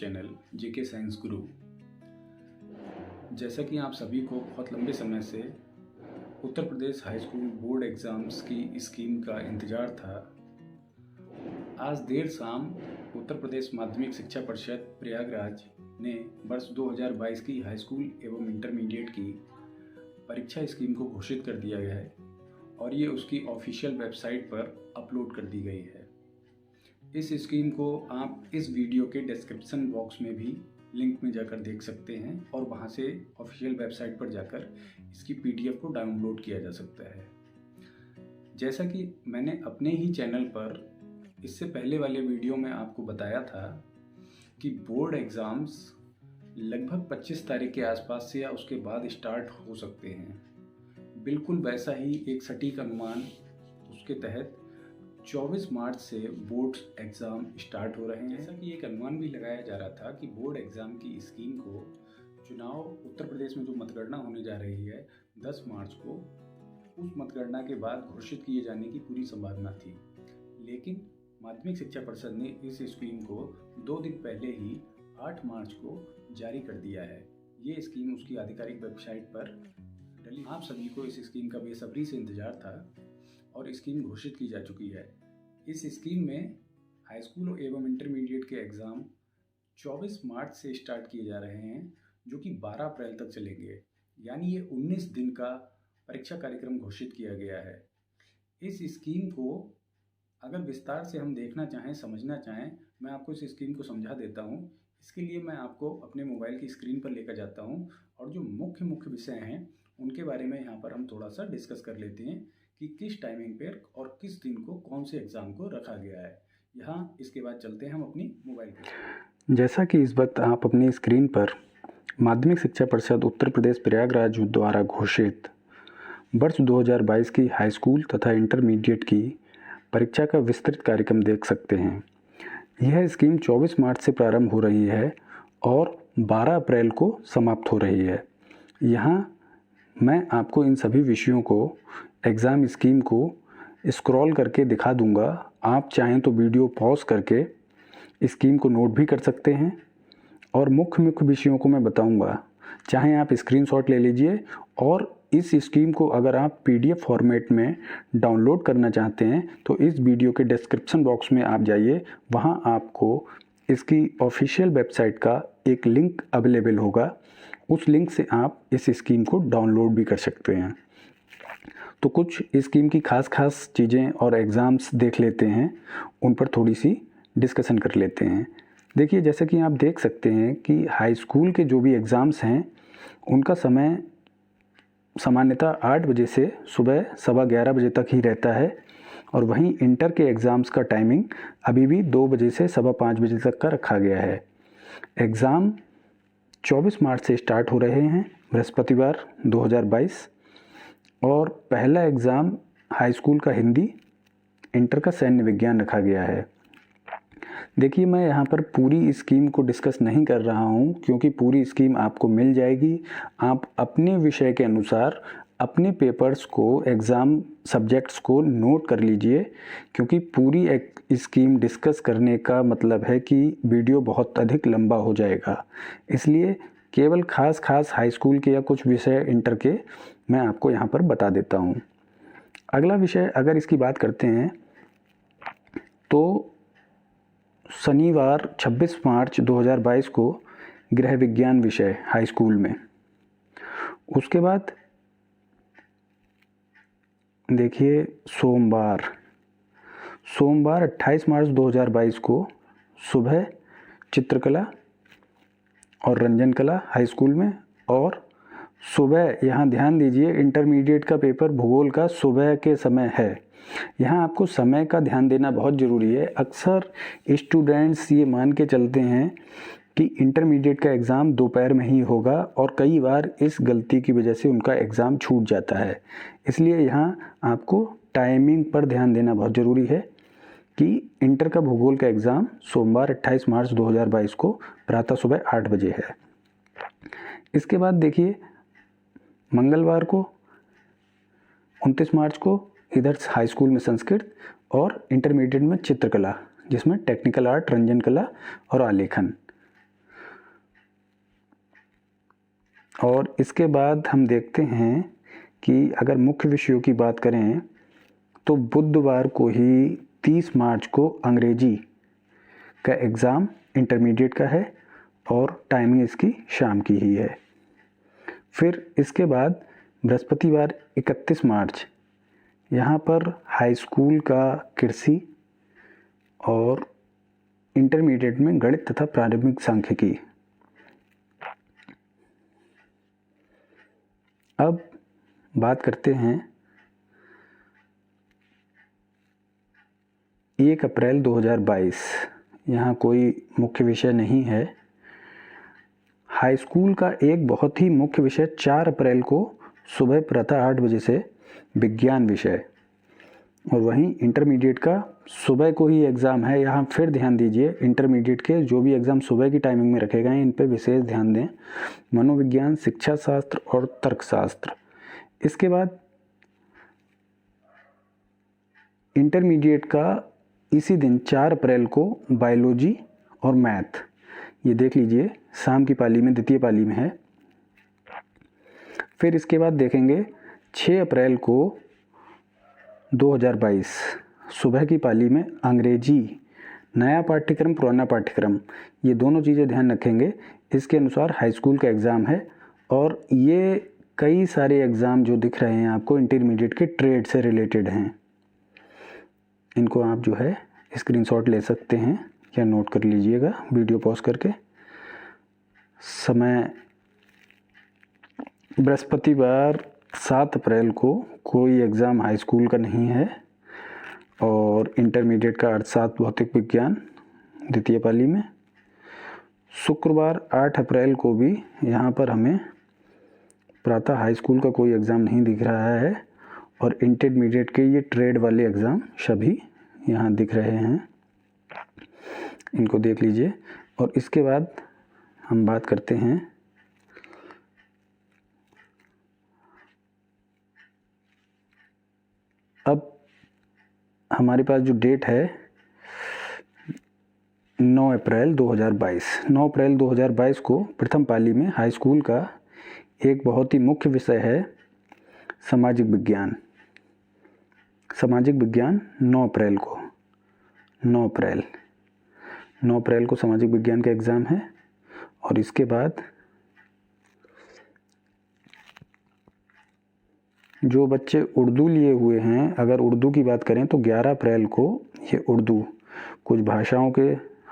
Channel GK science गुरु। जैसा कि आप सभी को बहुत लंबे समय से Uttar Pradesh high school board exams की स्कीम का इंतज़ार था, आज देर शाम उत्तर प्रदेश माध्यमिक शिक्षा परिषद प्रयागराज ने वर्ष 2022 की हाई स्कूल एवं इंटरमीडिएट की परीक्षा स्कीम को घोषित कर दिया गया है और ये उसकी ऑफिशियल वेबसाइट पर अपलोड कर दी गई है। इस स्कीम को आप इस वीडियो के डिस्क्रिप्शन बॉक्स में भी लिंक में जाकर देख सकते हैं और वहां से ऑफिशियल वेबसाइट पर जाकर इसकी पीडीएफ को डाउनलोड किया जा सकता है। जैसा कि मैंने अपने ही चैनल पर इससे पहले वाले वीडियो में आपको बताया था कि बोर्ड एग्ज़ाम्स लगभग 25 तारीख के आसपास से या उसके बाद स्टार्ट हो सकते हैं। बिल्कुल वैसा ही एक सटीक अनुमान उसके तहत 24 मार्च से बोर्ड एग्ज़ाम स्टार्ट हो रहे हैं। जैसा कि एक अनुमान भी लगाया जा रहा था कि बोर्ड एग्ज़ाम की स्कीम को चुनाव उत्तर प्रदेश में जो मतगणना होने जा रही है 10 मार्च को, उस मतगणना के बाद घोषित किए जाने की पूरी संभावना थी, लेकिन माध्यमिक शिक्षा परिषद ने इस स्कीम को 2 दिन पहले ही 8 मार्च को जारी कर दिया है। ये स्कीम उसकी आधिकारिक वेबसाइट पर डली। आप सभी को इस स्कीम का बेसब्री से इंतज़ार था और स्कीम घोषित की जा चुकी है। इस स्कीम में हाई स्कूल एवं इंटरमीडिएट के एग्ज़ाम 24 मार्च से स्टार्ट किए जा रहे हैं, जो कि 12 अप्रैल तक चलेंगे। यानी ये 19 दिन का परीक्षा कार्यक्रम घोषित किया गया है। इस स्कीम को अगर विस्तार से हम देखना चाहें, समझना चाहें, मैं आपको इस स्कीम को समझा देता हूँ। इसके लिए मैं आपको अपने मोबाइल की स्क्रीन पर लेकर जाता हूँ और जो मुख्य विषय हैं उनके बारे में यहाँ पर हम थोड़ा सा डिस्कस कर लेते हैं कि किस टाइमिंग पर और किस दिन को कौन से एग्ज़ाम को रखा गया है। यहाँ इसके बाद चलते हैं हम अपनी मोबाइल पर। जैसा कि इस वक्त आप अपनी स्क्रीन पर माध्यमिक शिक्षा परिषद उत्तर प्रदेश प्रयागराज द्वारा घोषित वर्ष 2022 की हाई स्कूल तथा इंटरमीडिएट की परीक्षा का विस्तृत कार्यक्रम देख सकते हैं। यह स्कीम 24 मार्च से प्रारंभ हो रही है और 12 अप्रैल को समाप्त हो रही है। यहाँ मैं आपको इन सभी विषयों को, एग्ज़ाम स्कीम को स्क्रॉल करके दिखा दूंगा। आप चाहें तो वीडियो पॉज करके स्कीम को नोट भी कर सकते हैं और मुख्य विषयों को मैं बताऊंगा। चाहे आप स्क्रीनशॉट ले लीजिए और इस स्कीम को अगर आप पीडीएफ फॉर्मेट में डाउनलोड करना चाहते हैं तो इस वीडियो के डिस्क्रिप्शन बॉक्स में आप जाइए, वहां आपको इसकी ऑफिशियल वेबसाइट का एक लिंक अवेलेबल होगा। उस लिंक से आप इस स्कीम को डाउनलोड भी कर सकते हैं। तो कुछ स्कीम की खास चीज़ें और एग्ज़ाम्स देख लेते हैं, उन पर थोड़ी सी डिस्कशन कर लेते हैं। देखिए, जैसा कि आप देख सकते हैं कि हाई स्कूल के जो भी एग्ज़ाम्स हैं उनका समय सामान्यतः 8 बजे से सुबह 11:15 बजे तक ही रहता है और वहीं इंटर के एग्ज़ाम्स का टाइमिंग अभी भी 2 बजे से 5:15 बजे तक का रखा गया है। एग्ज़ाम 24 मार्च से स्टार्ट हो रहे हैं, बृहस्पतिवार 2022, और पहला एग्ज़ाम हाई स्कूल का हिंदी, इंटर का सैन्य विज्ञान रखा गया है। देखिए, मैं यहाँ पर पूरी स्कीम को डिस्कस नहीं कर रहा हूँ क्योंकि पूरी स्कीम आपको मिल जाएगी। आप अपने विषय के अनुसार अपने पेपर्स को, एग्ज़ाम सब्जेक्ट्स को नोट कर लीजिए, क्योंकि पूरी एक स्कीम डिस्कस करने का मतलब है कि वीडियो बहुत अधिक लंबा हो जाएगा। इसलिए केवल खास हाई स्कूल के या कुछ विषय इंटर के मैं आपको यहाँ पर बता देता हूँ। अगला विषय अगर इसकी बात करते हैं तो शनिवार 26 मार्च 2022 को गृह विज्ञान विषय हाई स्कूल में। उसके बाद देखिए, सोमवार 28 मार्च 2022 को सुबह चित्रकला और रंजन कला हाई स्कूल में, और सुबह, यहाँ ध्यान दीजिए, इंटरमीडिएट का पेपर भूगोल का सुबह के समय है। यहाँ आपको समय का ध्यान देना बहुत ज़रूरी है। अक्सर स्टूडेंट्स ये मान के चलते हैं कि इंटरमीडिएट का एग्ज़ाम दोपहर में ही होगा और कई बार इस गलती की वजह से उनका एग्ज़ाम छूट जाता है। इसलिए यहाँ आपको टाइमिंग पर ध्यान देना बहुत ज़रूरी है कि इंटर का भूगोल का एग्ज़ाम सोमवार 28 मार्च 2022 को प्रातः सुबह 8 बजे है। इसके बाद देखिए, मंगलवार को 29 मार्च को इधर हाई स्कूल में संस्कृत और इंटरमीडिएट में चित्रकला, जिसमें टेक्निकल आर्ट, रंजन कला और आलेखन। और इसके बाद हम देखते हैं कि अगर मुख्य विषयों की बात करें तो बुधवार को ही 30 मार्च को अंग्रेजी का एग्ज़ाम इंटरमीडिएट का है और टाइमिंग इसकी शाम की ही है। फिर इसके बाद बृहस्पतिवार 31 मार्च यहाँ पर हाई स्कूल का कृषि और इंटरमीडिएट में गणित तथा प्रारंभिक सांख्यिकी। अब बात करते हैं 1 अप्रैल 2022। यहाँ कोई मुख्य विषय नहीं है। हाई स्कूल का एक बहुत ही मुख्य विषय 4 अप्रैल को सुबह प्रातः 8 बजे से विज्ञान विषय, और वहीं इंटरमीडिएट का सुबह को ही एग्ज़ाम है। यहाँ फिर ध्यान दीजिए, इंटरमीडिएट के जो भी एग्ज़ाम सुबह की टाइमिंग में रखे गए हैं इन पे विशेष ध्यान दें। मनोविज्ञान, शिक्षा शास्त्र और तर्कशास्त्र। इसके बाद इंटरमीडिएट का इसी दिन 4 अप्रैल को बायोलॉजी और मैथ, ये देख लीजिए शाम की पाली में, द्वितीय पाली में है। फिर इसके बाद देखेंगे 6 अप्रैल को 2022 सुबह की पाली में अंग्रेजी, नया पाठ्यक्रम पुराना पाठ्यक्रम, ये दोनों चीज़ें ध्यान रखेंगे। इसके अनुसार हाई स्कूल का एग्ज़ाम है और ये कई सारे एग्ज़ाम जो दिख रहे हैं आपको इंटरमीडिएट के ट्रेड से रिलेटेड हैं। इनको आप जो है स्क्रीनशॉट ले सकते हैं या नोट कर लीजिएगा वीडियो पॉज करके। समय बृहस्पतिवार 7 अप्रैल को कोई एग्ज़ाम हाई स्कूल का नहीं है और इंटरमीडिएट का अर्थशास्त्र भौतिक विज्ञान द्वितीय पाली में। शुक्रवार 8 अप्रैल को भी यहाँ पर हमें प्रातः हाई स्कूल का कोई एग्ज़ाम नहीं दिख रहा है और इंटरमीडिएट के ये ट्रेड वाले एग्ज़ाम सभी यहाँ दिख रहे हैं, इनको देख लीजिए। और इसके बाद हम बात करते हैं अब हमारे पास जो डेट है 9 अप्रैल 2022। 9 अप्रैल 2022 को प्रथम पाली में हाई स्कूल का एक बहुत ही मुख्य विषय है सामाजिक विज्ञान। सामाजिक विज्ञान 9 अप्रैल को 9 अप्रैल को सामाजिक विज्ञान का एग्ज़ाम है। और इसके बाद जो बच्चे उर्दू लिए हुए हैं, अगर उर्दू की बात करें तो 11 अप्रैल को ये उर्दू कुछ भाषाओं के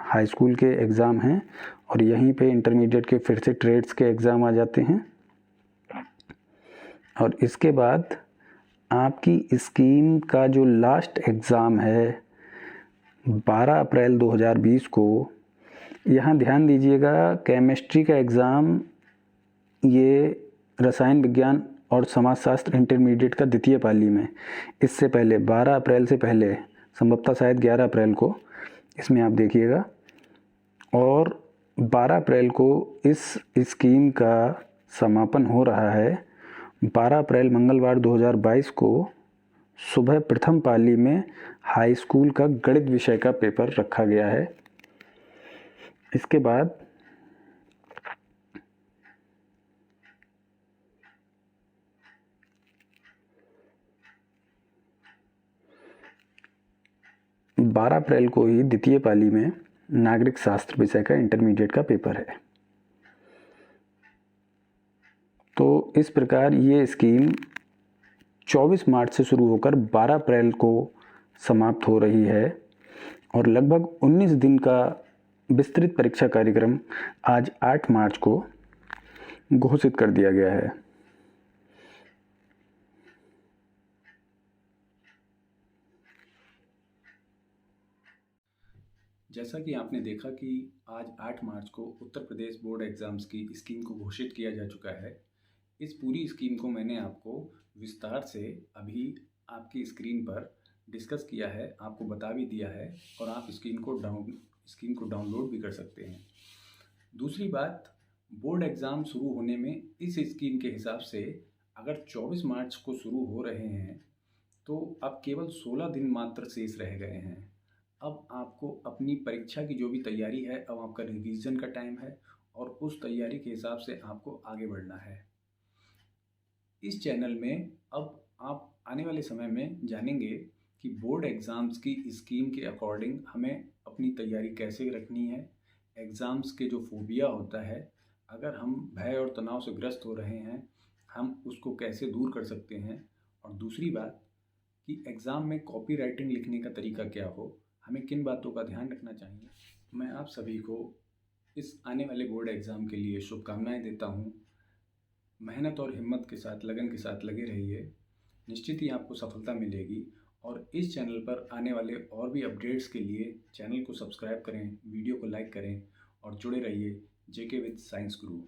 हाई स्कूल के एग्ज़ाम हैं और यहीं पे इंटरमीडिएट के फिर से ट्रेड्स के एग्ज़ाम आ जाते हैं। और इसके बाद आपकी स्कीम का जो लास्ट एग्ज़ाम है 12 अप्रैल 2020 को, यहाँ ध्यान दीजिएगा केमिस्ट्री का एग्ज़ाम ये रसायन विज्ञान और समाजशास्त्र इंटरमीडिएट का द्वितीय पाली में, इससे पहले 12 अप्रैल से पहले संभवतः शायद 11 अप्रैल को इसमें आप देखिएगा। और 12 अप्रैल को इस स्कीम का समापन हो रहा है। 12 अप्रैल मंगलवार 2022 को सुबह प्रथम पाली में हाई स्कूल का गणित विषय का पेपर रखा गया है। इसके बाद बारह अप्रैल को ही द्वितीय पाली में नागरिक शास्त्र विषय का इंटरमीडिएट का पेपर है। तो इस प्रकार ये स्कीम 24 मार्च से शुरू होकर 12 अप्रैल को समाप्त हो रही है और लगभग 19 दिन का विस्तृत परीक्षा कार्यक्रम आज 8 मार्च को घोषित कर दिया गया है। जैसा कि आपने देखा कि आज 8 मार्च को उत्तर प्रदेश बोर्ड एग्ज़ाम्स की स्कीम को घोषित किया जा चुका है। इस पूरी स्कीम को मैंने आपको विस्तार से अभी आपकी स्क्रीन पर डिस्कस किया है, आपको बता भी दिया है और आप स्कीम को डाउनलोड भी कर सकते हैं। दूसरी बात, बोर्ड एग्ज़ाम शुरू होने में इस स्कीम के हिसाब से अगर 24 मार्च को शुरू हो रहे हैं तो अब केवल 16 दिन मात्र शेष रह गए हैं। अब आपको अपनी परीक्षा की जो भी तैयारी है, अब आपका रिवीजन का टाइम है और उस तैयारी के हिसाब से आपको आगे बढ़ना है। इस चैनल में अब आप आने वाले समय में जानेंगे कि बोर्ड एग्ज़ाम्स की स्कीम के अकॉर्डिंग हमें अपनी तैयारी कैसे रखनी है, एग्ज़ाम्स के जो फोबिया होता है, अगर हम भय और तनाव से ग्रस्त हो रहे हैं, हम उसको कैसे दूर कर सकते हैं, और दूसरी बात कि एग्ज़ाम में कॉपी राइटिंग लिखने का तरीका क्या हो, हमें किन बातों का ध्यान रखना चाहिए। मैं आप सभी को इस आने वाले बोर्ड एग्ज़ाम के लिए शुभकामनाएं देता हूँ। मेहनत और हिम्मत के साथ, लगन के साथ लगे रहिए, निश्चित ही आपको सफलता मिलेगी। और इस चैनल पर आने वाले और भी अपडेट्स के लिए चैनल को सब्सक्राइब करें, वीडियो को लाइक करें और जुड़े रहिए जेके विद साइंस गुरु।